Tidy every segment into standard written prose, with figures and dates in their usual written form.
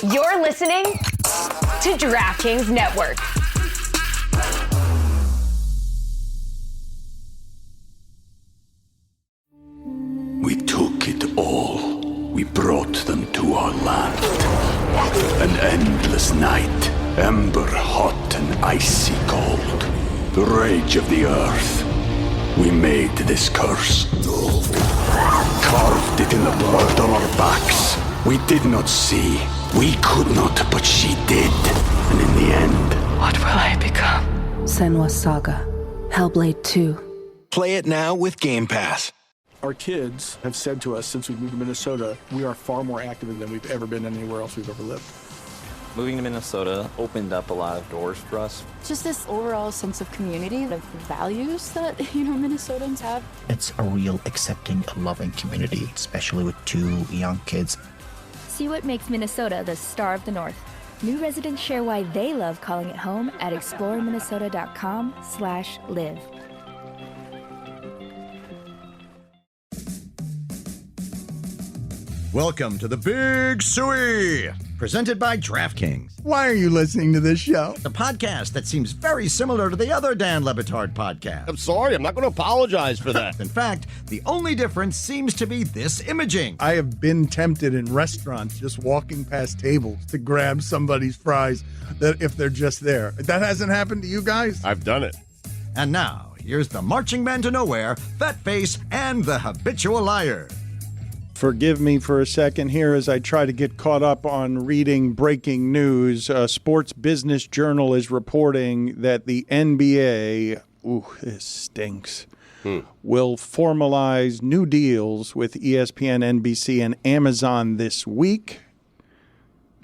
You're listening to DraftKings Network. We took it all. We brought them to our land. An endless night, ember hot and icy cold. The rage of the earth. We made this curse. Carved it in the blood on our backs. We did not see. We could not, but she did. And in the end... What will I become? Senua's Saga. Hellblade 2. Play it now with Game Pass. Our kids have said to us since we moved to Minnesota, we are far more active than we've ever been anywhere else we've ever lived. Moving to Minnesota opened up a lot of doors for us. Just this overall sense of community, of values that, Minnesotans have. It's a real accepting, loving community, especially with 2 young kids. See what makes Minnesota the star of the North. New residents share why they love calling it home at exploreminnesota.com/live. Welcome to the Big Suey, presented by DraftKings. Why are you listening to this show? The podcast that seems very similar to the other Dan Le Batard podcast. I'm sorry, I'm not going to apologize for that. In fact, the only difference seems to be this imaging. I have been tempted in restaurants just walking past tables to grab somebody's fries that if they're just there. That hasn't happened to you guys? I've done it. And now, here's the marching man to nowhere, Fat Face, and the habitual liar. Forgive me for a second here as I try to get caught up on reading breaking news. Sports Business Journal is reporting that the NBA, this stinks, will formalize new deals with ESPN, NBC, and Amazon this week.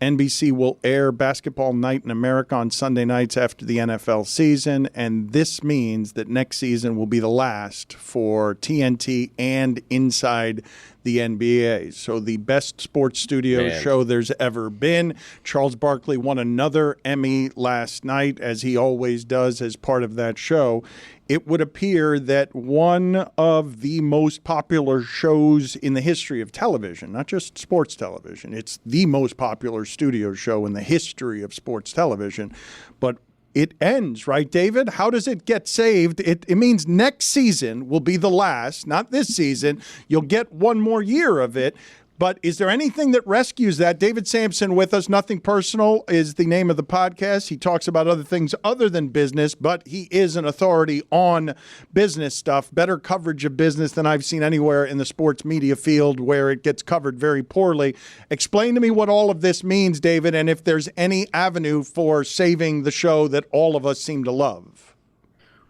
NBC will air Basketball Night in America on Sunday nights after the NFL season, and this means that next season will be the last for TNT and Inside the NBA. So the best sports studio show there's ever been. Charles Barkley won another Emmy last night, as he always does as part of that show. It would appear that one of the most popular shows in the history of television, not just sports television, it's the most popular studio show in the history of sports television, but it ends, right, David? How does it get saved? It means next season will be the last, not this season. You'll get one more year of it. But is there anything that rescues that? David Samson with us. Nothing Personal is the name of the podcast. He talks about other things other than business, but he is an authority on business stuff. Better coverage of business than I've seen anywhere in the sports media field, where it gets covered very poorly. Explain to me what all of this means, David, and if there's any avenue for saving the show that all of us seem to love.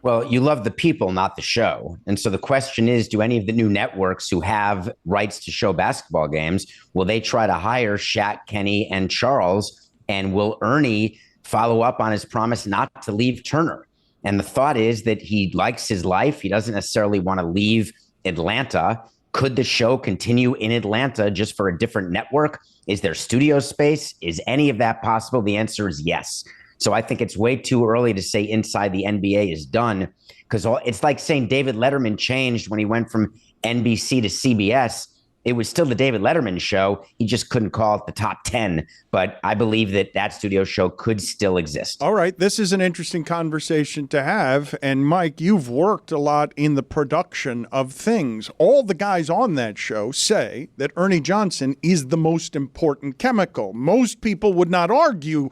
Well, you love the people, not the show. And so the question is, do any of the new networks who have rights to show basketball games, will they try to hire Shaq, Kenny, and Charles? And will Ernie follow up on his promise not to leave Turner? And the thought is that he likes his life. He doesn't necessarily want to leave Atlanta. Could the show continue in Atlanta just for a different network? Is there studio space? Is any of that possible? The answer is yes. So I think it's way too early to say Inside the NBA is done, because it's like saying David Letterman changed when he went from NBC to CBS. It was still the David Letterman show. He just couldn't call it the top 10. But I believe that studio show could still exist. All right. This is an interesting conversation to have. And Mike, you've worked a lot in the production of things. All the guys on that show say that Ernie Johnson is the most important chemical. Most people would not argue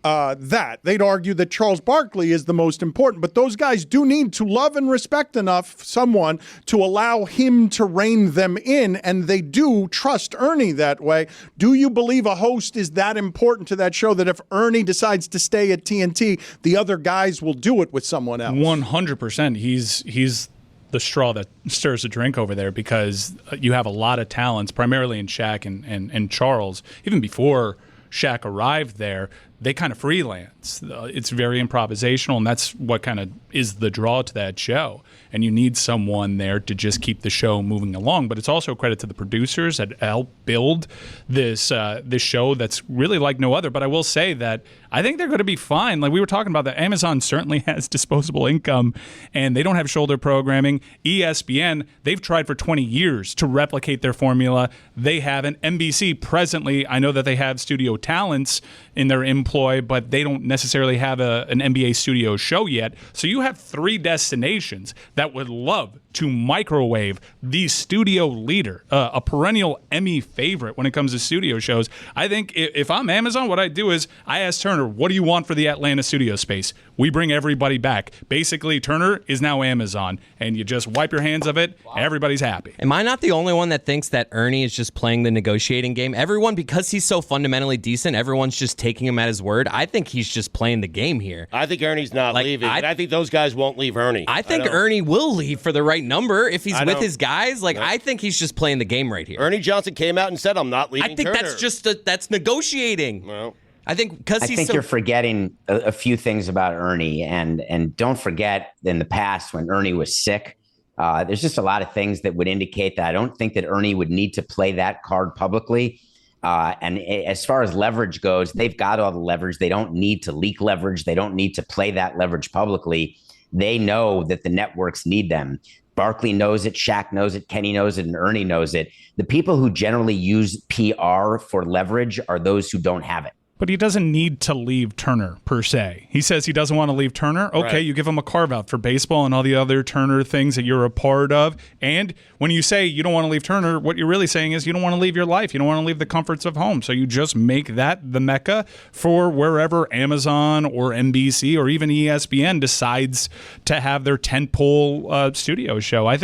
that. They'd argue that Charles Barkley is the most important, but those guys do need to love and respect enough someone to allow him to rein them in, and they do trust Ernie that way. Do you believe a host is that important to that show that if Ernie decides to stay at TNT, the other guys will do it with someone else? 100%. He's the straw that stirs the drink over there, because you have a lot of talents, primarily in Shaq and Charles. Even before Shaq arrived there, they kind of freelance. It's very improvisational, and that's what kind of is the draw to that show. And you need someone there to just keep the show moving along. But it's also a credit to the producers that help build this show that's really like no other. But I will say that I think they're going to be fine. Like we were talking about, that Amazon certainly has disposable income, and they don't have shoulder programming. ESPN, they've tried for 20 years to replicate their formula. They haven't. NBC presently, I know that they have studio talents in their employ, but they don't necessarily have an NBA studio show yet. So you have 3 destinations that would love to microwave the studio leader, a perennial Emmy favorite when it comes to studio shows. I think if I'm Amazon, what I do is I ask Turner, what do you want for the Atlanta studio space? We bring everybody back. Basically, Turner is now Amazon, and you just wipe your hands of it. Wow. Everybody's happy. Am I not the only one that thinks that Ernie is just playing the negotiating game? Everyone, because he's so fundamentally decent, everyone's just taking him at his word. I think he's just playing the game here. I think Ernie's not leaving, and I think those guys won't leave Ernie. I think Ernie will leave for the right number if he's with his guys. I think he's just playing the game right here. Ernie Johnson came out and said, I'm not leaving Turner. That's just that's negotiating. Well, I think because I think you're forgetting a few things about Ernie, and don't forget in the past when Ernie was sick, there's just a lot of things that would indicate that I don't think that Ernie would need to play that card publicly. And as far as leverage goes, they've got all the leverage. They don't need to leak leverage. They don't need to play that leverage publicly. They know that the networks need them. Barkley knows it, Shaq knows it, Kenny knows it, and Ernie knows it. The people who generally use PR for leverage are those who don't have it. But he doesn't need to leave Turner, per se. He says he doesn't want to leave Turner. Okay, right. You give him a carve-out for baseball and all the other Turner things that you're a part of. And when you say you don't want to leave Turner, what you're really saying is you don't want to leave your life. You don't want to leave the comforts of home. So you just make that the mecca for wherever Amazon or NBC or even ESPN decides to have their tentpole studio show. I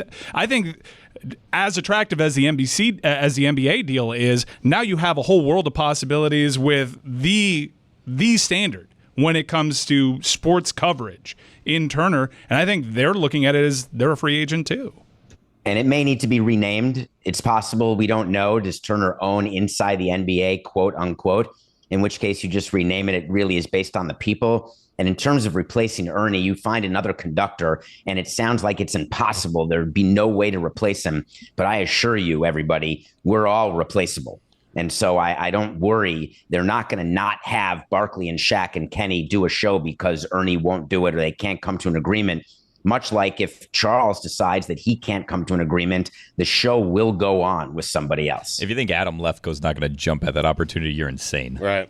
think as attractive as the NBA deal is, now you have a whole world of possibilities with the standard when it comes to sports coverage in Turner, and I think they're looking at it as they're a free agent too. And it may need to be renamed. It's possible. We don't know. Does Turner own Inside the NBA, quote unquote? In which case you just rename it. It really is based on the people. And in terms of replacing Ernie, you find another conductor, and it sounds like it's impossible. There'd be no way to replace him. But I assure you, everybody, we're all replaceable. And so I don't worry. They're not going to not have Barkley and Shaq and Kenny do a show because Ernie won't do it or they can't come to an agreement. Much like if Charles decides that he can't come to an agreement, the show will go on with somebody else. If you think Adam Lefkoe's not going to jump at that opportunity, you're insane. Right.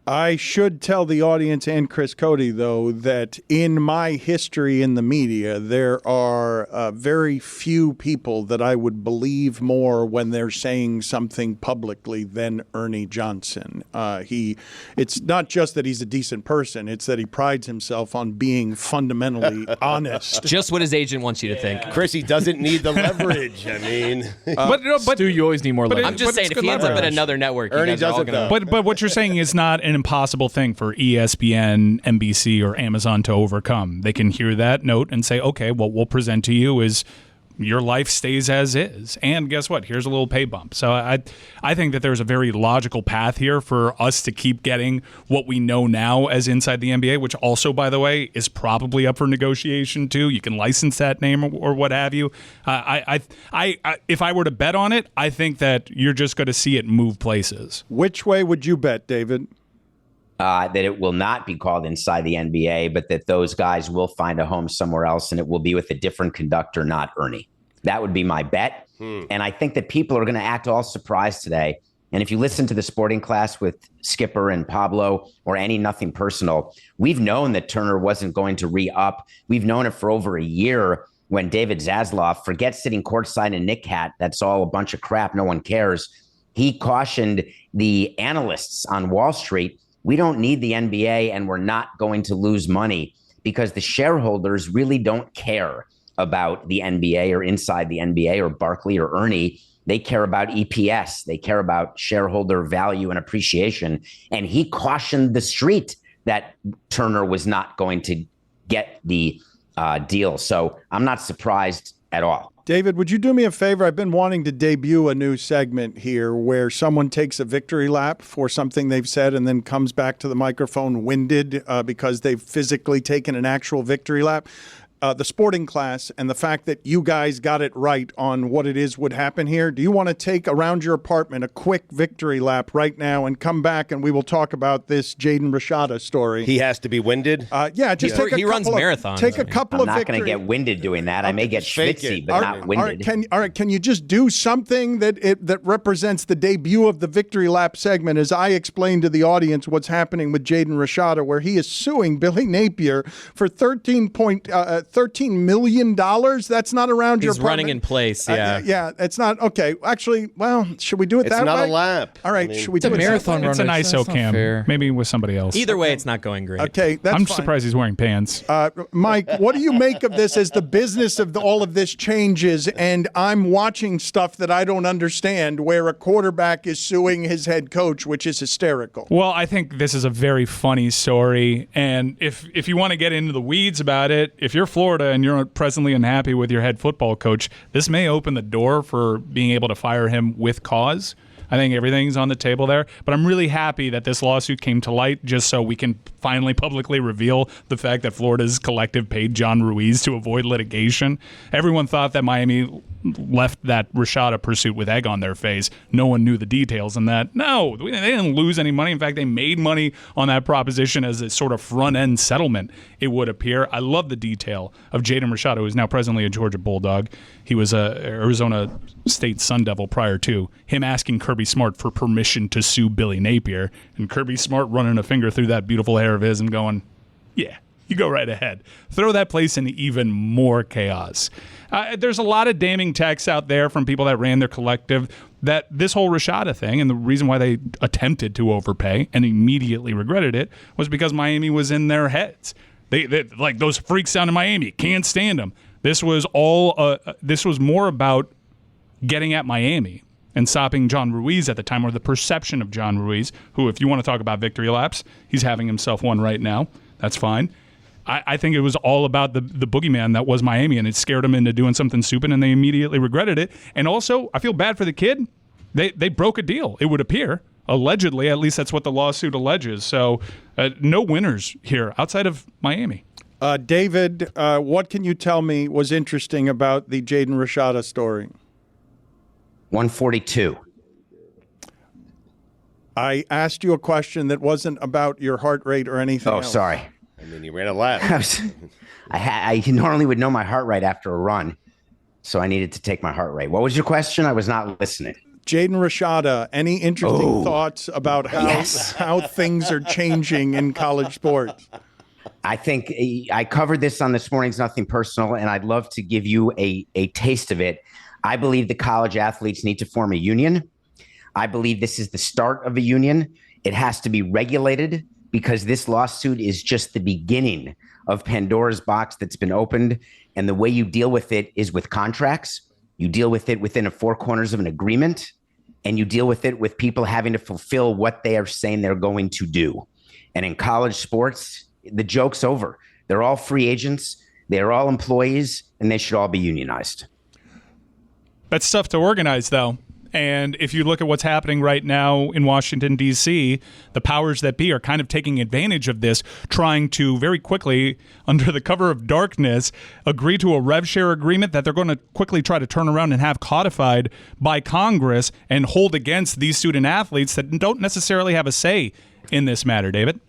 I should tell the audience and Chris Cody, though, that in my history in the media, there are very few people that I would believe more when they're saying something publicly than Ernie Johnson. It's not just that he's a decent person, it's that he prides himself on being fundamentally honest. Just what his agent wants you to think. Chris, he doesn't need the leverage. I mean, but Stu, you always need more leverage. I'm just saying, if he ends up at another network, Ernie doesn't. But what you're saying is not an impossible thing for ESPN, NBC, or Amazon to overcome. They can hear that note and say, okay, what we'll present to you is your life stays as is. And guess what? Here's a little pay bump. So I think that there's a very logical path here for us to keep getting what we know now as Inside the NBA, which also, by the way, is probably up for negotiation too. You can license that name or what have you. If I were to bet on it, I think that you're just going to see it move places. Which way would you bet, David? That it will not be called Inside the NBA, but that those guys will find a home somewhere else, and it will be with a different conductor, not Ernie. That would be my bet. And I think that people are going to act all surprised today. And if you listen to the Sporting Class with Skipper and Pablo or any Nothing Personal, we've known that Turner wasn't going to re-up. We've known it for over a year when David Zaslav, forget sitting courtside in Knick hat, that's all a bunch of crap, no one cares. He cautioned the analysts on Wall Street, we don't need the NBA and we're not going to lose money because the shareholders really don't care about the NBA or Inside the NBA or Barkley or Ernie. They care about EPS. They care about shareholder value and appreciation. And he cautioned the street that Turner was not going to get the deal. So I'm not surprised at all. David, would you do me a favor? I've been wanting to debut a new segment here where someone takes a victory lap for something they've said and then comes back to the microphone winded because they've physically taken an actual victory lap. The sporting class and the fact that you guys got it right on what it is would happen here. Do you want to take around your apartment a quick victory lap right now and come back and we will talk about this Jaden Rashada story? He has to be winded? Yeah, just take a he runs marathons. Take a couple I'm of not going to victory. get winded doing that. I may get schwitzy, but not winded. All right, can you just do something that represents the debut of the victory lap segment as I explain to the audience what's happening with Jaden Rashada, where he is suing Billy Napier for $13 million? That's not around your apartment. He's running in place, yeah. Yeah, it's not. Okay, actually, well, should we do it that way? It's not a lap. All right, should we do It's a marathon runner. It's an That's ISO not cam. fair. Maybe with somebody else. Either way, it's not going great. Okay, that's I'm fine. surprised he's wearing pants. Mike, what do you make of this as the business of all of this changes and I'm watching stuff that I don't understand where a quarterback is suing his head coach, which is hysterical? Well, I think this is a very funny story, and if you want to get into the weeds about it, if you're Florida and you're presently unhappy with your head football coach, this may open the door for being able to fire him with cause. I think everything's on the table there, but I'm really happy that this lawsuit came to light just so we can finally publicly reveal the fact that Florida's collective paid John Ruiz to avoid litigation. Everyone thought that Miami left that Rashada pursuit with egg on their face. No one knew the details in that. No, they didn't lose any money. In fact, they made money on that proposition as a sort of front-end settlement, it would appear. I love the detail of Jaden Rashada, who is now presently a Georgia Bulldog. He was a Arizona State Sun Devil prior to him asking Kirby Smart for permission to sue Billy Napier, and Kirby Smart running a finger through that beautiful hair of his and going, yeah, you go right ahead. Throw that place into even more chaos. There's a lot of damning texts out there from people that ran their collective that this whole Rashada thing, and the reason why they attempted to overpay and immediately regretted it, was because Miami was in their heads. They like those freaks down in Miami, can't stand them. This was more about getting at Miami and stopping John Ruiz at the time, or the perception of John Ruiz, who, if you want to talk about victory laps, he's having himself one right now. That's fine. I think it was all about the boogeyman that was Miami, and it scared him into doing something stupid, and they immediately regretted it. And also, I feel bad for the kid. They broke a deal, it would appear. Allegedly, at least that's what the lawsuit alleges. So no winners here outside of Miami. David, what can you tell me was interesting about the Jaden Rashada story? 142. I asked you a question that wasn't about your heart rate or anything else. Oh, sorry. I mean, he ran a lap. I normally would know my heart rate after a run, so I needed to take my heart rate. What was your question? I was not listening. Jaden Rashada, any interesting thoughts about how things are changing in college sports? I think I covered this on This Morning's Nothing Personal, and I'd love to give you a taste of it. I believe the college athletes need to form a union. I believe this is the start of a union. It has to be regulated, because this lawsuit is just the beginning of Pandora's box that's been opened. And the way you deal with it is with contracts. You deal with it within the four corners of an agreement, and you deal with it with people having to fulfill what they are saying they're going to do. And in college sports, the joke's over. They're all free agents. They're all employees, and they should all be unionized. That's tough to organize, though. And if you look at what's happening right now in Washington, D.C., the powers that be are kind of taking advantage of this, trying to very quickly, under the cover of darkness, agree to a rev share agreement that they're going to quickly try to turn around and have codified by Congress and hold against these student athletes that don't necessarily have a say in this matter, David.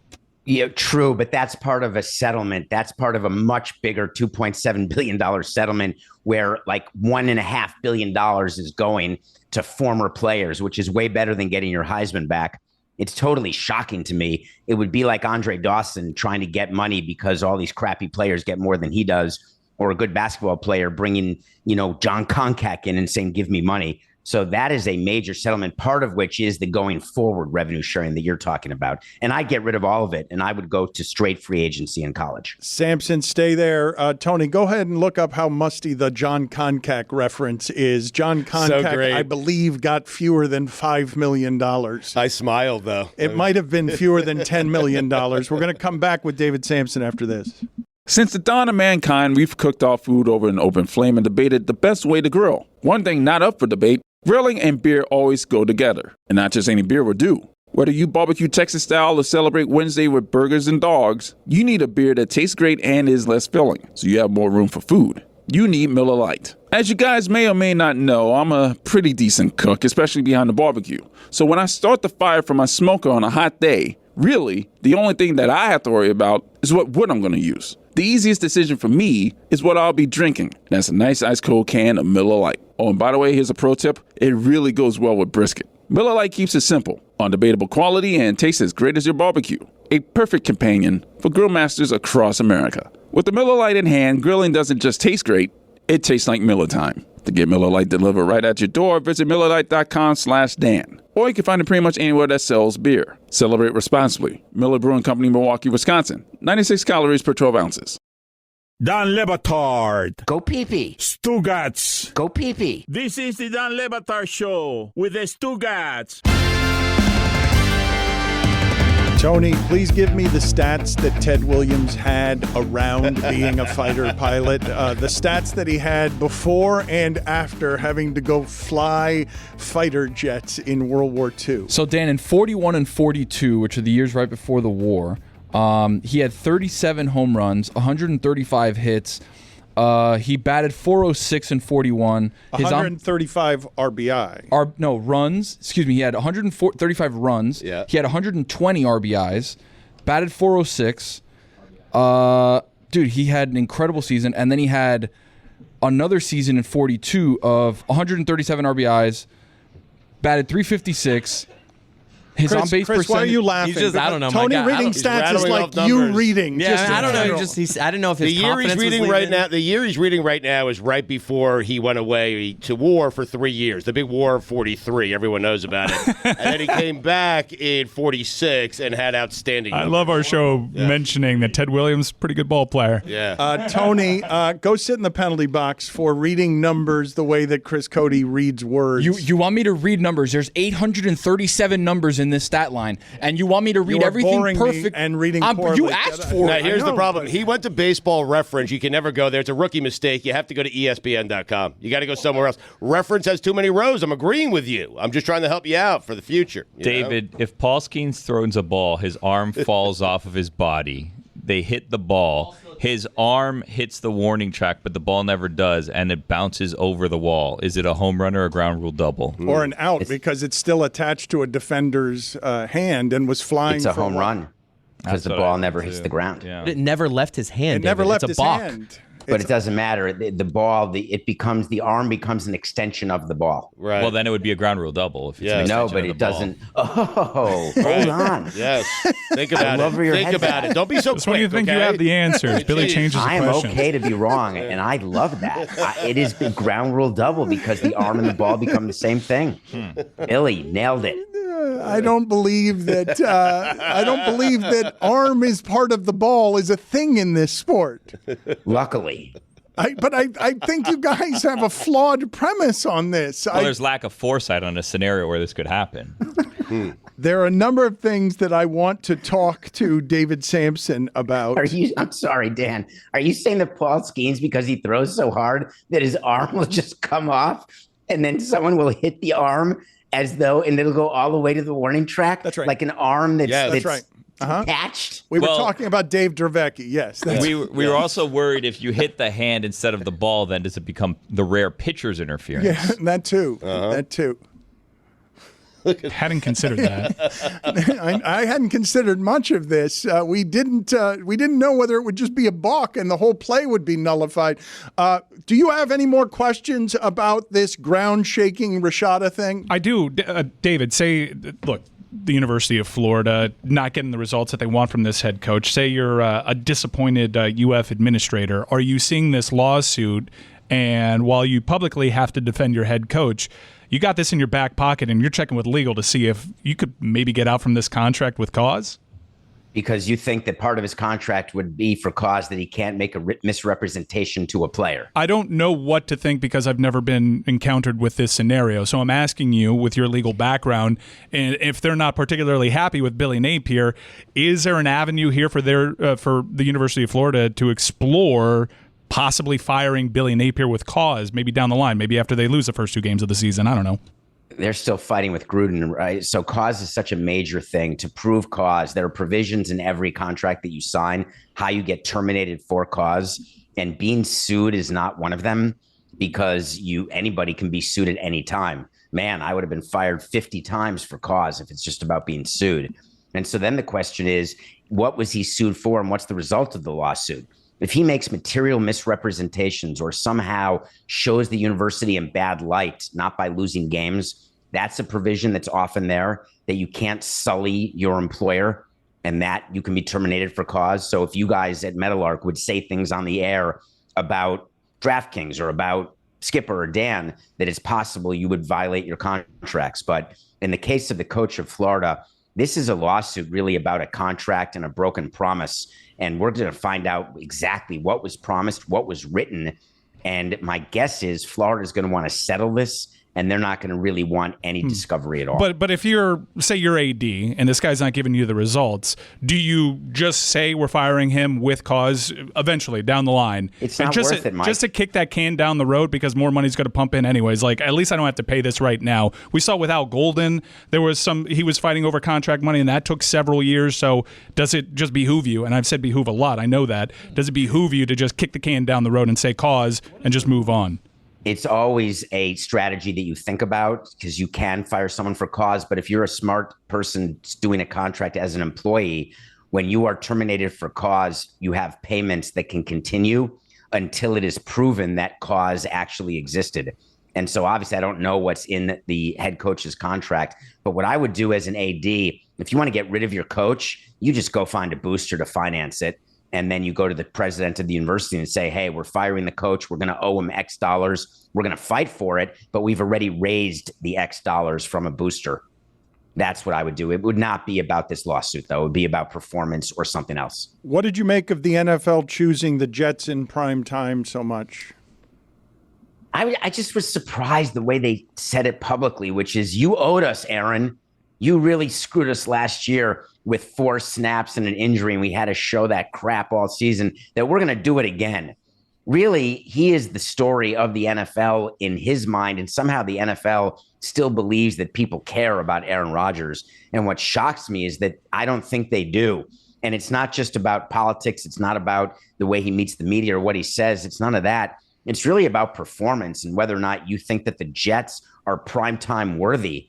Yeah, true, but that's part of a settlement. That's part of a much bigger $2.7 billion settlement where like $1.5 billion is going to former players, which is way better than getting your Heisman back. It's totally shocking to me. It would be like Andre Dawson trying to get money because all these crappy players get more than he does, or a good basketball player bringing, John Koncak in and saying, give me money. So that is a major settlement, part of which is the going forward revenue sharing that you're talking about. And I get rid of all of it, and I would go to straight free agency in college. Samson, stay there. Tony, go ahead and look up how musty the John Koncak reference is. John Koncak, I believe, got fewer than $5 million. I smiled, though. It might have been fewer than $10 million. We're going to come back with David Samson after this. Since the dawn of mankind, we've cooked our food over an open flame and debated the best way to grill. One thing not up for debate, grilling and beer always go together. And not just any beer will do. Whether you barbecue Texas style or celebrate Wednesday with burgers and dogs, you need a beer that tastes great and is less filling, so you have more room for food. You need Miller Lite. As you guys may or may not know, I'm a pretty decent cook, especially behind the barbecue. So when I start the fire from my smoker on a hot day, really, the only thing that I have to worry about is what wood I'm going to use. The easiest decision for me is what I'll be drinking. That's a nice ice cold can of Miller Lite. Oh, and by the way, here's a pro tip. It really goes well with brisket. Miller Lite keeps it simple, undebatable quality, and tastes as great as your barbecue. A perfect companion for grill masters across America. With the Miller Lite in hand, grilling doesn't just taste great, it tastes like Miller time. To get Miller Lite delivered right at your door, visit MillerLite.com/Dan. Or you can find it pretty much anywhere that sells beer. Celebrate responsibly. Miller Brewing Company, Milwaukee, Wisconsin. 96 calories per 12 ounces. Dan Le Batard. Go pee-pee. Stugotz. Go pee-pee. This is the Dan Le Batard Show with the Stugotz. Tony, please give me the stats that Ted Williams had around being a fighter pilot. The stats that he had before and after having to go fly fighter jets in World War II. So, Dan, in 41 and 42, which are the years right before the war, he had 37 home runs, 135 hits. He batted .406 in 41. 135 RBI. Runs. Excuse me. He had 135 runs. Yeah. He had 120 RBIs. Batted .406. Dude, he had an incredible season. And then he had another season in 42 of 137 RBIs. Batted .356. His on base percentage. Why are you laughing? I don't know. Tony reading stats is like you reading. Yeah, I don't know. I don't know if his confidence was leaving. The year he's reading right now is right before he went away to war for 3 years. The big war of 43. Everyone knows about it. And then he came back in 46 and had outstanding numbers. I love our show mentioning that Ted Williams, pretty good ball player. Yeah. Tony, go sit in the penalty box for reading numbers the way that Chris Cody reads words. You want me to read numbers? There's 837 numbers in this stat line, and you want me to read everything perfect and reading poorly. You asked for now, it. here's the problem. He went to Baseball Reference. You can never go there. It's a rookie mistake. You have to go to ESPN.com. You got to go somewhere else. Reference has too many rows. I'm agreeing with you. I'm just trying to help you out for the future. David, if Paul Skeens throws a ball, his arm falls off of his body. They hit the ball. His arm hits the warning track, but the ball never does, and it bounces over the wall. Is it a home run or a ground rule double? Or an out because it's still attached to a defender's hand and was flying. It's a home run because the ball never hits the ground. Yeah. But it never left his hand. It never left it's a his balk. hand. But it doesn't matter. The arm becomes an extension of the ball. Right. Well, then it would be a ground rule double. If it's an No, extension but of it the ball. doesn't. Oh, hold on. Yes. Think about it. Think about it. Don't be so quick. When you think you have the answers, Billy changes the I am question. okay to be wrong, and I love that. It is the ground rule double because the arm and the ball become the same thing. Billy nailed it. I don't believe that. I don't believe that arm is part of the ball is a thing in this sport. Luckily. But I think you guys have a flawed premise on this. Well, there's lack of foresight on a scenario where this could happen. There are a number of things that I want to talk to David Samson about. I'm sorry, Dan. Are you saying that Paul Skeens, because he throws so hard that his arm will just come off and then someone will hit the arm and it'll go all the way to the warning track? That's right. Like an arm that's right. Attached. We were talking about Dave Dravecki. Yes. We were also worried if you hit the hand instead of the ball, then does it become the rare pitcher's interference? Yeah, that too. That too. Hadn't considered that. I hadn't considered much of this. We didn't know whether it would just be a balk and the whole play would be nullified. Do you have any more questions about this ground-shaking Rashada thing? I do. David, look, the University of Florida not getting the results that they want from this head coach. Say you're a disappointed UF administrator. Are you seeing this lawsuit, and while you publicly have to defend your head coach, you got this in your back pocket and you're checking with legal to see if you could maybe get out from this contract with cause? Because you think that part of his contract would be for cause that he can't make a misrepresentation to a player. I don't know what to think because I've never been encountered with this scenario. So I'm asking you, with your legal background, and if they're not particularly happy with Billy Napier, is there an avenue here for the University of Florida to explore possibly firing Billy Napier with cause, maybe down the line, maybe after they lose the first 2 games of the season? I don't know. They're still fighting with Gruden, right? So cause is such a major thing. To prove cause, there are provisions in every contract that you sign, how you get terminated for cause, and being sued is not one of them, because anybody can be sued at any time. Man, I would have been fired 50 times for cause if it's just about being sued. And so then the question is, what was he sued for, and what's the result of the lawsuit? If he makes material misrepresentations or somehow shows the university in bad light, not by losing games, that's a provision that's often there, that you can't sully your employer and that you can be terminated for cause. So if you guys at Meadowlark would say things on the air about DraftKings or about Skipper or Dan, that it's possible you would violate your contracts. But in the case of the coach of Florida, this is a lawsuit really about a contract and a broken promise. And we're going to find out exactly what was promised, what was written. And my guess is Florida is going to want to settle this, and they're not going to really want any discovery at all. But if say you're AD and this guy's not giving you the results, do you just say we're firing him with cause eventually down the line? It's not worth it, Mike. Just to kick that can down the road because more money's going to pump in anyways. Like, at least I don't have to pay this right now. We saw with Al Golden, he was fighting over contract money, and that took several years. So does it just behoove you? And I've said behoove a lot. I know that. Does it behoove you to just kick the can down the road and say cause and just move on? It's always a strategy that you think about, because you can fire someone for cause. But if you're a smart person doing a contract as an employee, when you are terminated for cause, you have payments that can continue until it is proven that cause actually existed. And so obviously I don't know what's in the head coach's contract, but what I would do as an AD, if you want to get rid of your coach, you just go find a booster to finance it. And then you go to the president of the university and say, hey, we're firing the coach. We're going to owe him X dollars. We're going to fight for it, but we've already raised the X dollars from a booster. That's what I would do. It would not be about this lawsuit, though. It would be about performance or something else. What did you make of the NFL choosing the Jets in prime time so much? I just was surprised the way they said it publicly, which is, you owed us, Aaron. You really screwed us last year with 4 snaps and an injury, and we had to show that crap all season, that we're going to do it again. Really, he is the story of the NFL in his mind, and somehow the NFL still believes that people care about Aaron Rodgers. And what shocks me is that I don't think they do. And it's not just about politics. It's not about the way he meets the media or what he says. It's none of that. It's really about performance and whether or not you think that the Jets are primetime worthy.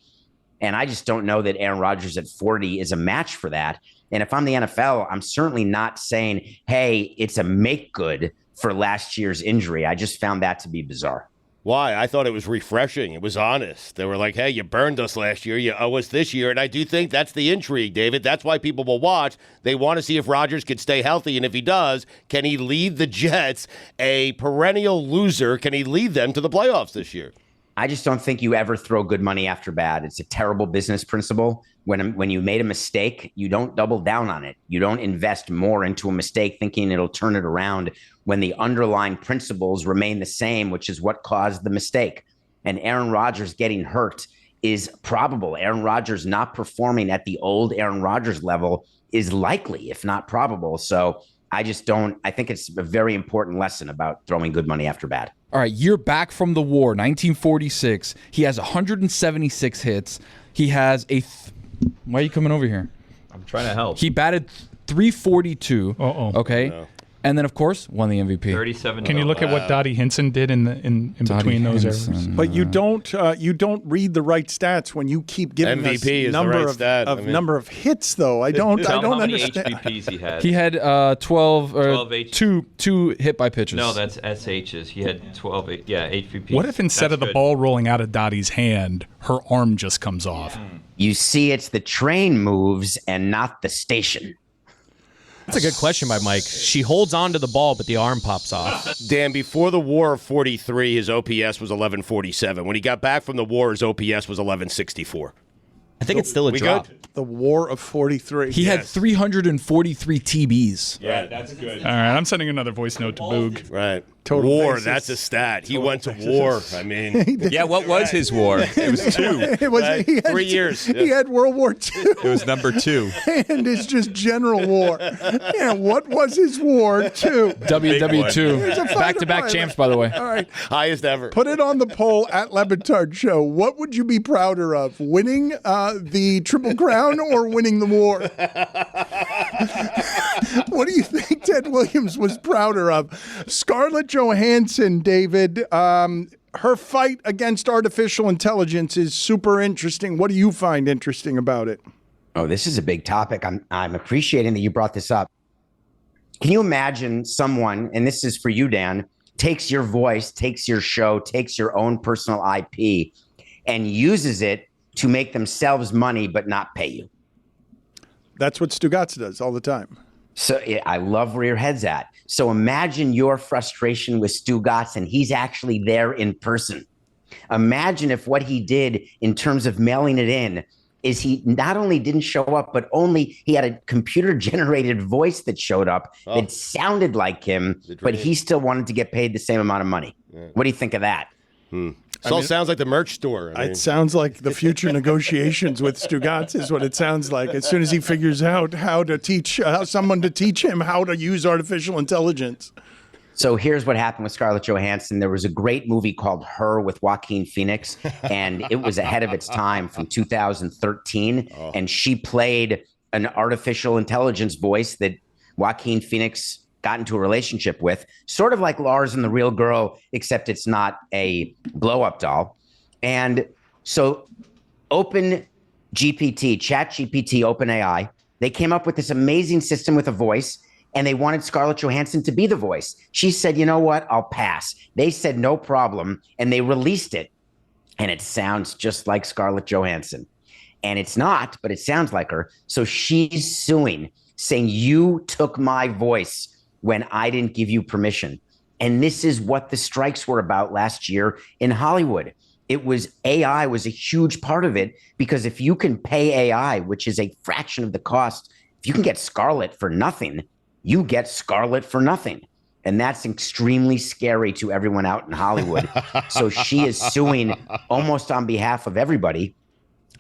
And I just don't know that Aaron Rodgers at 40 is a match for that. And if I'm the NFL, I'm certainly not saying, hey, it's a make good for last year's injury. I just found that to be bizarre. Why? I thought it was refreshing. It was honest. They were like, hey, you burned us last year. You owe us this year. And I do think that's the intrigue, David. That's why people will watch. They want to see if Rodgers can stay healthy. And if he does, can he lead the Jets, a perennial loser? Can he lead them to the playoffs this year? I just don't think you ever throw good money after bad. It's a terrible business principle. When you made a mistake, you don't double down on it. You don't invest more into a mistake thinking it'll turn it around when the underlying principles remain the same, which is what caused the mistake. And Aaron Rodgers getting hurt is probable. Aaron Rodgers not performing at the old Aaron Rodgers level is likely, if not probable. So I think it's a very important lesson about throwing good money after bad. All right, year back from the war, 1946. He has 176 hits. He has why are you coming over here? I'm trying to help. He batted .342. Okay. No. And then, of course, won the MVP. 37. Can you look at what Dottie Hinson did in between those errors? But you don't read the right stats when you keep giving MVP us number of hits, though. I don't understand. How many HBPs he had? He had 12 or two hit by pitches. No, that's SHs. He had 12. HBPs. What if instead of the ball rolling out of Dottie's hand, her arm just comes off? You see, it's the train moves and not the station. That's a good question by Mike. She holds on to the ball, but the arm pops off. Dan, before the war of 43, his OPS was 1147. When he got back from the war, his OPS was 1164. I think it's still a drop. The War of 43. He had 343 TBs. Yeah, that's good. All right, I'm sending another voice note to Boog. Right. Total war, basis. that's a stat. He went to war. I mean, Yeah, what was his war? It was 2. It was he had 3 years. He had World War II. It was number 2. And it's just general war. Yeah, what was his war? 2. WW2. Back-to-back champs, by the way. All right. Highest ever. Put it on the poll at Batard Show. What would you be prouder of? Winning the Triple Crown or winning the war? What do you think Ted Williams was prouder of? Scarlett Johansson, David, her fight against artificial intelligence is super interesting. What do you find interesting about it? Oh, this is a big topic. I'm appreciating that you brought this up. Can you imagine someone, and this is for you, Dan, takes your voice, takes your show, takes your own personal IP, and uses it to make themselves money but not pay you? That's what Stugotz does all the time. So I love where your head's at. So imagine your frustration with Stugotz, and he's actually there in person. Imagine if what he did in terms of mailing it in is he not only didn't show up, but only he had a computer-generated voice that showed up that sounded like him, but he still wanted to get paid the same amount of money. Yeah. What do you think of that? This all sounds like the merch store. It sounds like the future negotiations with Stugotz is what it sounds like. As soon as he figures out how to teach someone to teach him how to use artificial intelligence. So here's what happened with Scarlett Johansson. There was a great movie called Her with Joaquin Phoenix, and it was ahead of its time from 2013. And she played an artificial intelligence voice that Joaquin Phoenix got into a relationship with, sort of like Lars and the Real Girl, except it's not a blow-up doll. And so OpenGPT, ChatGPT, OpenAI, they came up with this amazing system with a voice, and they wanted Scarlett Johansson to be the voice. She said, you know what, I'll pass. They said, no problem, and they released it. And it sounds just like Scarlett Johansson. And it's not, but it sounds like her. So she's suing, saying, you took my voice when I didn't give you permission. And this is what the strikes were about last year in Hollywood. It was AI was a huge part of it, because if you can pay AI, which is a fraction of the cost, if you can get Scarlett for nothing, you get Scarlett for nothing. And that's extremely scary to everyone out in Hollywood. So she is suing almost on behalf of everybody.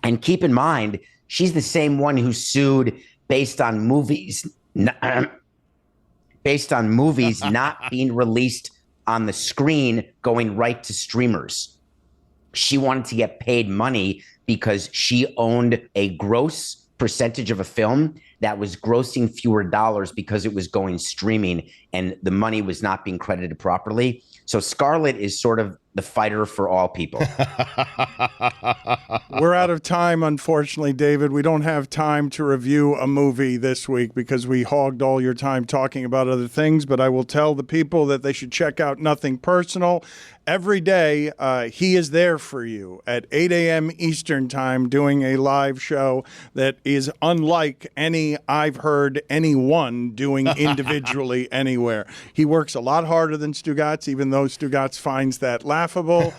And keep in mind, she's the same one who sued based on movies not being released on the screen, going right to streamers. She wanted to get paid money because she owned a gross percentage of a film that was grossing fewer dollars because it was going streaming and the money was not being credited properly. So Scarlett is sort of the fighter for all people. We're out of time, unfortunately, David. We don't have time to review a movie this week because we hogged all your time talking about other things, but I will tell the people that they should check out Nothing Personal. Every day, he is there for you at 8 a.m. Eastern Time doing a live show that is unlike any I've heard anyone doing individually anywhere. He works a lot harder than Stugotz, even though Stugotz finds that laughable.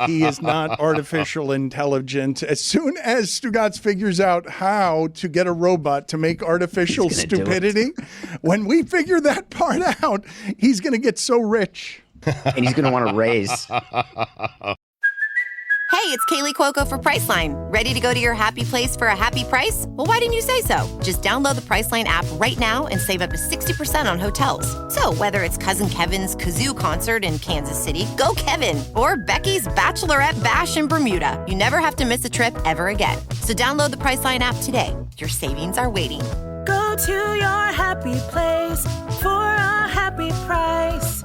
He is not artificial intelligence. As soon as Stugotz figures out how to get a robot to make artificial stupidity, when we figure that part out, he's going to get so rich. And he's going to want to raise. Hey, it's Kaylee Cuoco for Priceline. Ready to go to your happy place for a happy price? Well, why didn't you say so? Just download the Priceline app right now and save up to 60% on hotels. So whether it's Cousin Kevin's Kazoo Concert in Kansas City, go Kevin, or Becky's Bachelorette Bash in Bermuda, you never have to miss a trip ever again. So download the Priceline app today. Your savings are waiting. Go to your happy place for a happy price.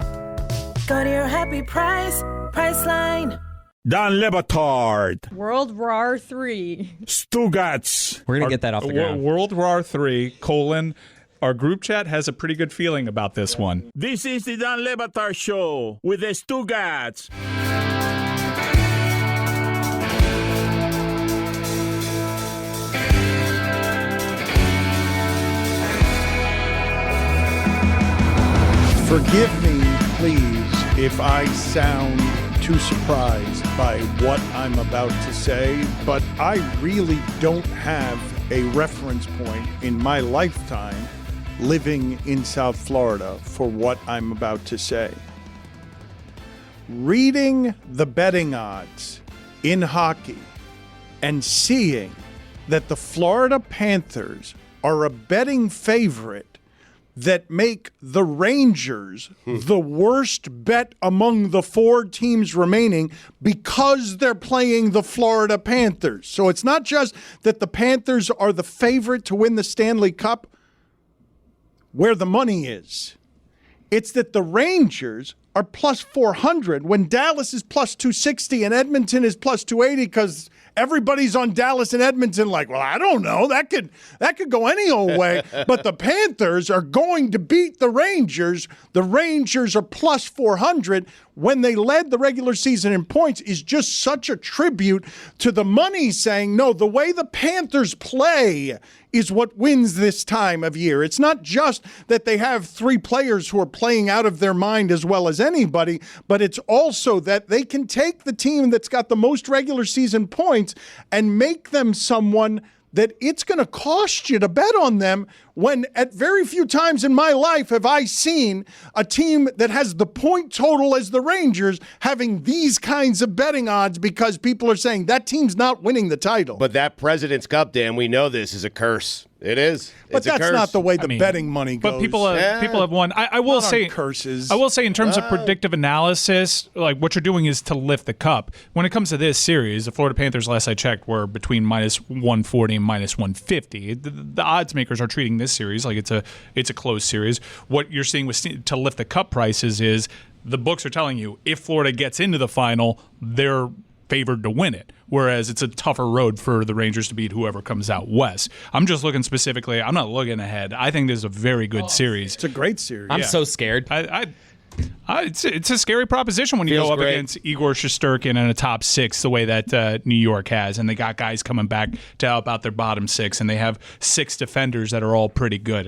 Go to your happy price, Priceline. Dan Batard. World War III. Stugotz. We're going to get that off the ground. World War III, our group chat has a pretty good feeling about this one. This is the Dan Batard Show with the Stugotz. Forgive me, please, if I sound too surprised by what I'm about to say, but I really don't have a reference point in my lifetime living in South Florida for what I'm about to say. Reading the betting odds in hockey and seeing that the Florida Panthers are a betting favorite that make the Rangers the worst bet among the 4 teams remaining because they're playing the Florida Panthers. So it's not just that the Panthers are the favorite to win the Stanley Cup where the money is. It's that the Rangers are plus 400 when Dallas is plus 260 and Edmonton is plus 280 because everybody's on Dallas and Edmonton like, well, I don't know. That could go any old way. But the Panthers are going to beat the Rangers. The Rangers are plus 400 when they led the regular season in points is just such a tribute to the money saying, no, the way the Panthers play is what wins this time of year. It's not just that they have 3 players who are playing out of their mind as well as anybody, but it's also that they can take the team that's got the most regular season points and make them someone that it's going to cost you to bet on them, when at very few times in my life have I seen a team that has the point total as the Rangers having these kinds of betting odds because people are saying that team's not winning the title. But that President's Cup, Dan, we know this is a curse. It is. But that's not the way the betting money goes. But people have won. I will say curses. I will say in terms of predictive analysis, like what you're doing is to lift the cup. When it comes to this series, the Florida Panthers, last I checked, were between minus 140 and minus 150. The odds makers are treating this series like it's a close series. What you're seeing with to lift the cup prices is the books are telling you if Florida gets into the final, they're favored to win it, whereas it's a tougher road for the Rangers to beat whoever comes out west. I'm just looking specifically. I'm not looking ahead. I think this is a very good series. It's a great series. I'm so scared. It's a scary proposition when you go up against Igor Shesterkin in a top 6 the way that New York has, and they got guys coming back to help out their bottom 6, and they have 6 defenders that are all pretty good.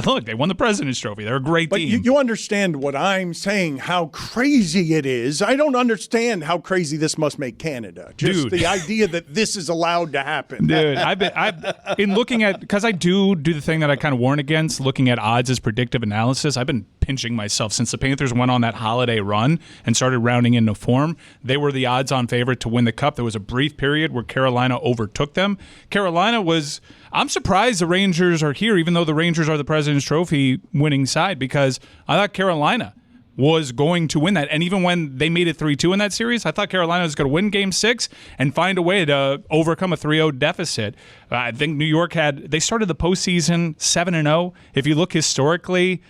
Look, they won the President's Trophy. They're a great team. But you understand what I'm saying, how crazy it is. I don't understand how crazy this must make Canada. Just the idea that this is allowed to happen. Dude, I've in looking at, because I do the thing that I kind of warn against, looking at odds as predictive analysis, I've been pinching myself since the Panthers went on that holiday run and started rounding into form. They were the odds-on favorite to win the Cup. There was a brief period where Carolina overtook them. I'm surprised the Rangers are here, even though the Rangers are the President's Trophy winning side, because I thought Carolina was going to win that. And even when they made it 3-2 in that series, I thought Carolina was going to win Game 6 and find a way to overcome a 3-0 deficit. I think New York they started the postseason 7-0. If you look historically,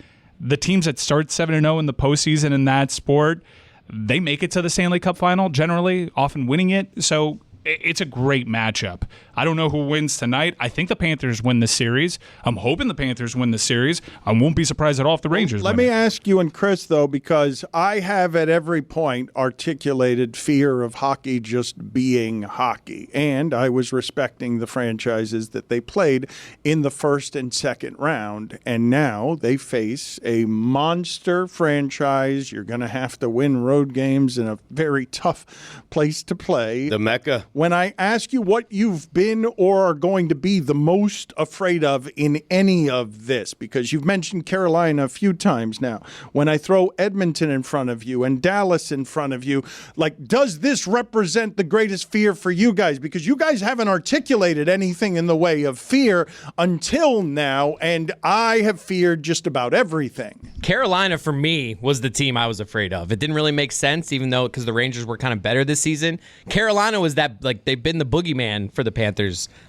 the teams that start 7-0 in the postseason in that sport, they make it to the Stanley Cup final, generally, often winning it. So it's a great matchup. I don't know who wins tonight. I think the Panthers win the series. I'm hoping the Panthers win the series. I won't be surprised at all if the Rangers win. Let me ask you and Chris, though, because I have at every point articulated fear of hockey just being hockey. And I was respecting the franchises that they played in the first and second round. And now they face a monster franchise. You're going to have to win road games in a very tough place to play. The Mecca. When I ask you what you've been or are going to be the most afraid of in any of this, because you've mentioned Carolina a few times now, when I throw Edmonton in front of you and Dallas in front of you, like, does this represent the greatest fear for you guys? Because you guys haven't articulated anything in the way of fear until now, and I have feared just about everything. Carolina, for me, was the team I was afraid of. It didn't really make sense, even though because the Rangers were kind of better this season. Carolina was that, like, they've been the boogeyman for the Panthers,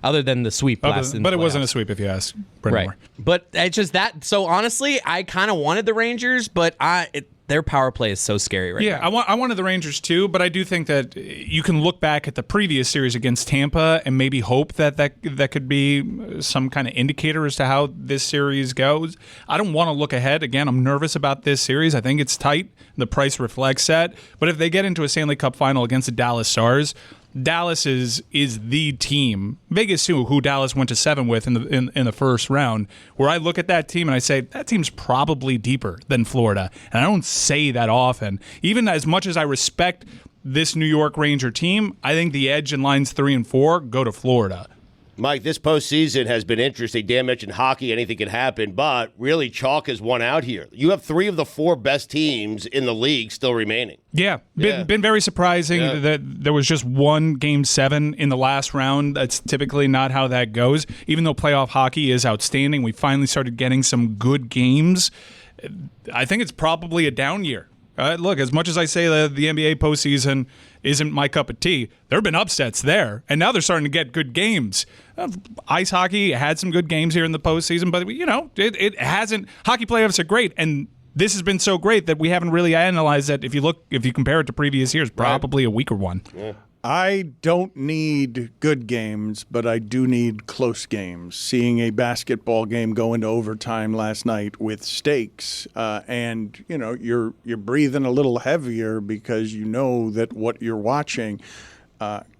other than the sweep last in the But it playoffs. wasn't a sweep, if you ask Brendan Moore. But it's just that. So honestly, I kind of wanted the Rangers, but their power play is so scary right now. I wanted the Rangers too, but I do think that you can look back at the previous series against Tampa and maybe hope that could be some kind of indicator as to how this series goes. I don't want to look ahead. Again, I'm nervous about this series. I think it's tight. The price reflects that. But if they get into a Stanley Cup final against the Dallas Stars, Dallas is the team. Vegas too, who Dallas went to 7 with in the first round. Where I look at that team and I say that team's probably deeper than Florida, and I don't say that often. Even as much as I respect this New York Ranger team, I think the edge in lines 3 and 4 go to Florida. Mike, this postseason has been interesting. Dan mentioned hockey, anything can happen, but really chalk has won out here. You have 3 of the 4 best teams in the league still remaining. Yeah, been very surprising that there was just one Game 7 in the last round. That's typically not how that goes. Even though playoff hockey is outstanding, we finally started getting some good games. I think it's probably a down year. Look, as much as I say that the NBA postseason isn't my cup of tea, there have been upsets there, and now they're starting to get good games. Ice hockey had some good games here in the postseason, but it hasn't. Hockey playoffs are great, and this has been so great that we haven't really analyzed that. If you compare it to previous years, probably a weaker one. Yeah. I don't need good games, but I do need close games. Seeing a basketball game go into overtime last night with stakes, and you're breathing a little heavier because you know that what you're watching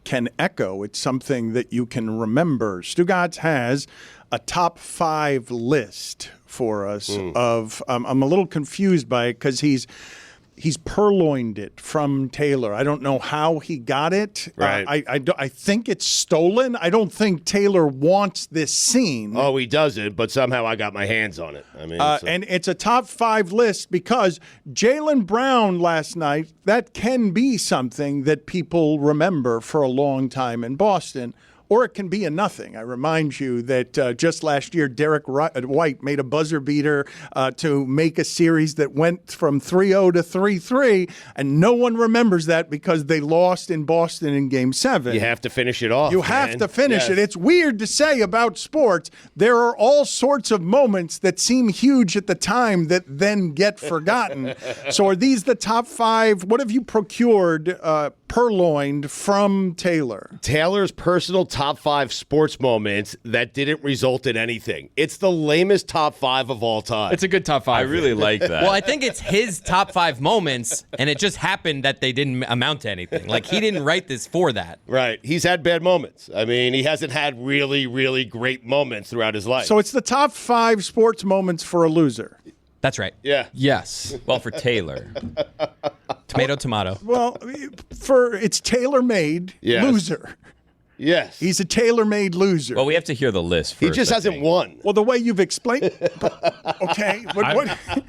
can echo. It's something that you can remember. Stugotz has a top 5 list for us of. I'm a little confused by it because he's purloined it from Taylor. I don't know how he got it. Right. I think it's stolen. I don't think Taylor wants this scene. Oh, he doesn't, but somehow I got my hands on it. I mean, and it's a top 5 list because Jaylen Brown last night, that can be something that people remember for a long time in Boston. Or it can be a nothing. I remind you that just last year, Derek White made a buzzer beater to make a series that went from 3-0 to 3-3, and no one remembers that because they lost in Boston in Game 7. You have to finish it off. You have to finish it. It's weird to say about sports. There are all sorts of moments that seem huge at the time that then get forgotten. So are these the top 5? What have you procured, purloined from Taylor? Taylor's personal top 5 sports moments that didn't result in anything. It's the lamest top 5 of all time. It's a good top 5. I really like that. Well, I think it's his top 5 moments, and it just happened that they didn't amount to anything. Like, he didn't write this for that. Right. He's had bad moments. I mean, he hasn't had really, really great moments throughout his life. So it's the top 5 sports moments for a loser. That's right. Yeah. Yes. Well, for Taylor. Tomato. Well, it's tailor-made loser. Yes. He's a tailor-made loser. Well, we have to hear the list first. He just hasn't won. Well, the way you've explained okay.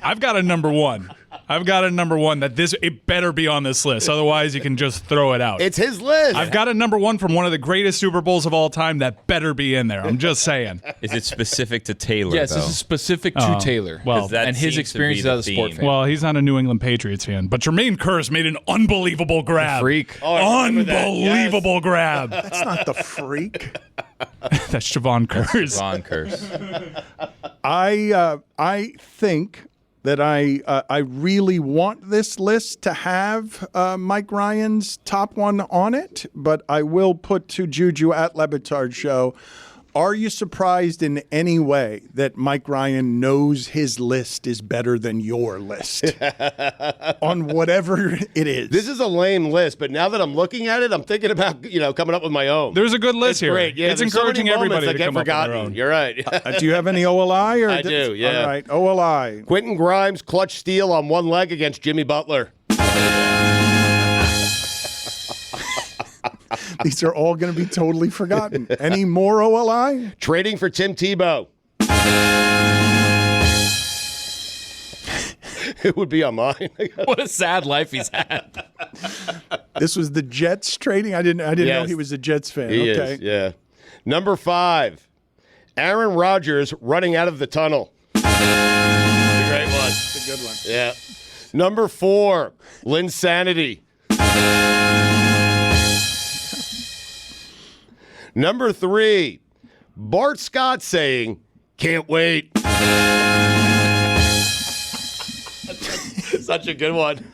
I've got a number 1. I've got a number 1 that it better be on this list. Otherwise, you can just throw it out. It's his list. I've got a number 1 from one of the greatest Super Bowls of all time that better be in there. I'm just saying. Is it specific to Taylor, Yes, though? this is specific to Taylor. Well, and his experiences as a sport fan. Well, he's not a New England Patriots fan. But Jermaine Kearse made an unbelievable grab. Freak. Oh, I remember that. Unbelievable grab. That's not the freak. That's Javon Kearse. Javon Kearse. I think that I really want this list to have Mike Ryan's top 1 on it, but I will put to Juju at Le Batard Show. Are you surprised in any way that Mike Ryan knows his list is better than your list on whatever it is? This is a lame list, but now that I'm looking at it, I'm thinking about coming up with my own. There's a good list here. Great. Yeah, it's there's encouraging so many everybody to that get come forgotten. up with their own. You're right. Do you have any OLI? I do, yeah. All right, OLI. Quentin Grimes clutch steal on one leg against Jimmy Butler. These are all going to be totally forgotten. Any more OLI? Trading for Tim Tebow. It would be on mine. What a sad life he's had. This was the Jets trading? I didn't know he was a Jets fan. He okay. is, yeah. Number 5, Aaron Rodgers running out of the tunnel. It's a great one. It's a good one. Yeah. Number 4, Linsanity. Number 3, Bart Scott saying, "Can't wait." Such a good one.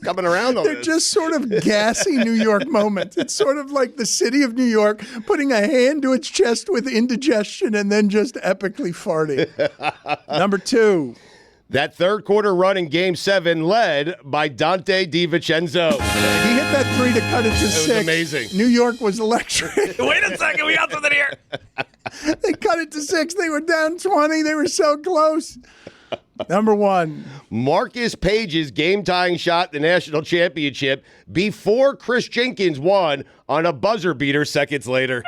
Coming around on They're this. just sort of gassy New York moments. It's sort of like the city of New York putting a hand to its chest with indigestion and then just epically farting. Number 2. That third quarter run in Game 7 led by Dante DiVincenzo. He hit that three to cut it to 6. It was amazing. New York was electric. Wait a second, we got something here. They cut it to 6. They were down 20. They were so close. Number 1. Marcus Page's game-tying shot in the national championship before Chris Jenkins won on a buzzer beater seconds later.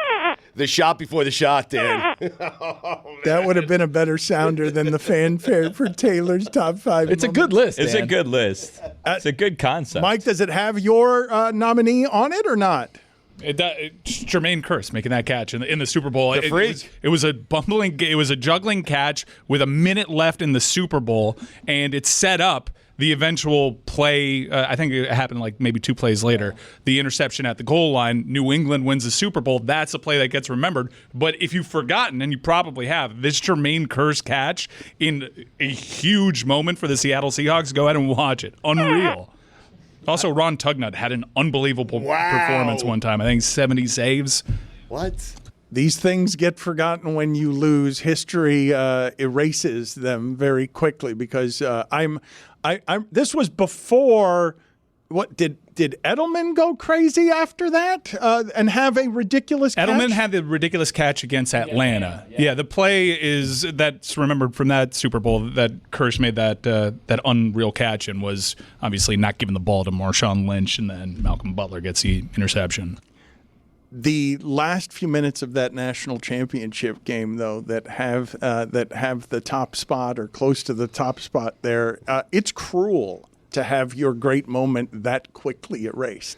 The shot before the shot, Dan. That would have been a better sounder than the fanfare for Taylor's top 5. It's a good list. It's a good list. It's a good concept. Mike, does it have your nominee on it or not? It's Jermaine Kearse making that catch in the Super Bowl. The freak. It was a juggling catch with a minute left in the Super Bowl, and it set up the eventual play. I think it happened like maybe 2 plays later. The interception at the goal line. New England wins the Super Bowl. That's a play that gets remembered. But if you've forgotten, and you probably have, this Jermaine Kearse catch in a huge moment for the Seattle Seahawks, go ahead and watch it. Unreal. Also, Ron Tugnut had an unbelievable performance one time. I think 70 saves. What? These things get forgotten when you lose. History erases them very quickly because this was before. What did Edelman go crazy after that and have a ridiculous catch? Edelman had the ridiculous catch against Atlanta. Yeah, the play that's remembered from that Super Bowl that Kearse made that unreal catch and was obviously not giving the ball to Marshawn Lynch, and then Malcolm Butler gets the interception. The last few minutes of that national championship game, though, that have the top spot or close to the top spot there, it's cruel to have your great moment that quickly erased.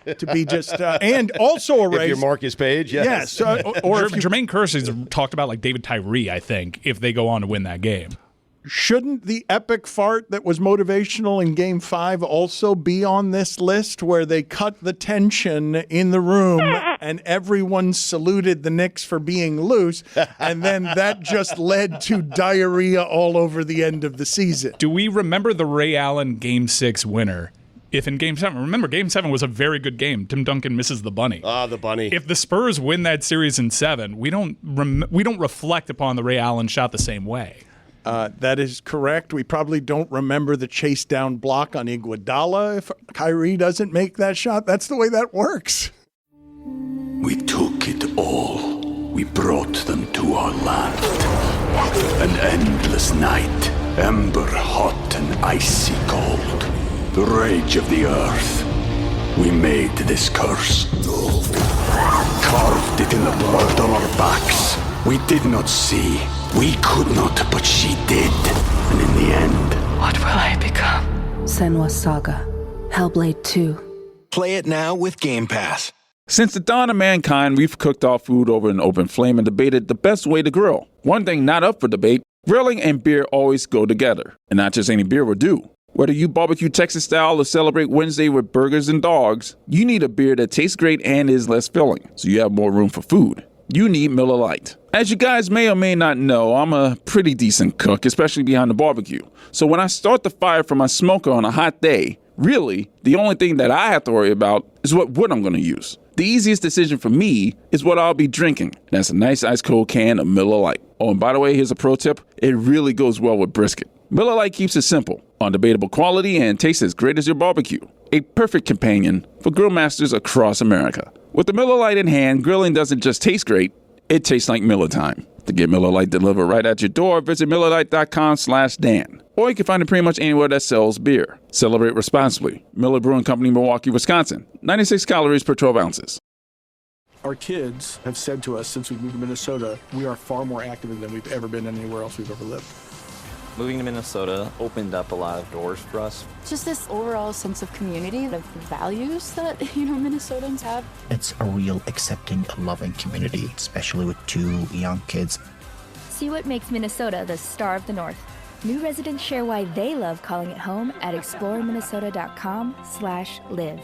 To be just and also erased. If you're Marcus Page, yes. Or Jermaine Kearse has talked about like David Tyree, I think, if they go on to win that game. Shouldn't the epic fart that was motivational in Game 5 also be on this list where they cut the tension in the room and everyone saluted the Knicks for being loose, and then that just led to diarrhea all over the end of the season? Do we remember the Ray Allen Game 6 winner? If in Game 7, remember Game 7 was a very good game. Tim Duncan misses the bunny. The bunny. If the Spurs win that series in 7, we don't reflect upon the Ray Allen shot the same way. That is correct. We probably don't remember the chase down block on Iguodala if Kyrie doesn't make that shot. That's the way that works. We took it all. We brought them to our land. An endless night, ember hot and icy cold. The rage of the earth. We made this curse. Carved it in the blood on our backs. We did not see. We could not, but she did. And in the end, what will I become? Senua's Saga. Hellblade 2. Play it now with Game Pass. Since the dawn of mankind, we've cooked our food over an open flame and debated the best way to grill. One thing not up for debate, grilling and beer always go together. And not just any beer will do. Whether you barbecue Texas style or celebrate Wednesday with burgers and dogs, you need a beer that tastes great and is less filling, so you have more room for food. You need Miller Lite. As you guys may or may not know, I'm a pretty decent cook, especially behind the barbecue. So when I start the fire from my smoker on a hot day, really, the only thing that I have to worry about is what wood I'm going to use. The easiest decision for me is what I'll be drinking. That's a nice ice cold can of Miller Lite. Oh, and by the way, here's a pro tip. It really goes well with brisket. Miller Lite keeps it simple, undebatable quality, and tastes as great as your barbecue. A perfect companion for grill masters across America. With the Miller Lite in hand, grilling doesn't just taste great, it tastes like Miller time. To get Miller Lite delivered right at your door, visit MillerLite.com/Dan. Or you can find it pretty much anywhere that sells beer. Celebrate responsibly. Miller Brewing Company, Milwaukee, Wisconsin. 96 calories per 12 ounces. Our kids have said to us since we moved to Minnesota, we are far more active than we've ever been anywhere else we've ever lived. Moving to Minnesota opened up a lot of doors for us. Just this overall sense of community, of values that, Minnesotans have. It's a real accepting, loving community, especially with 2 young kids. See what makes Minnesota the star of the North. New residents share why they love calling it home at exploreminnesota.com/live.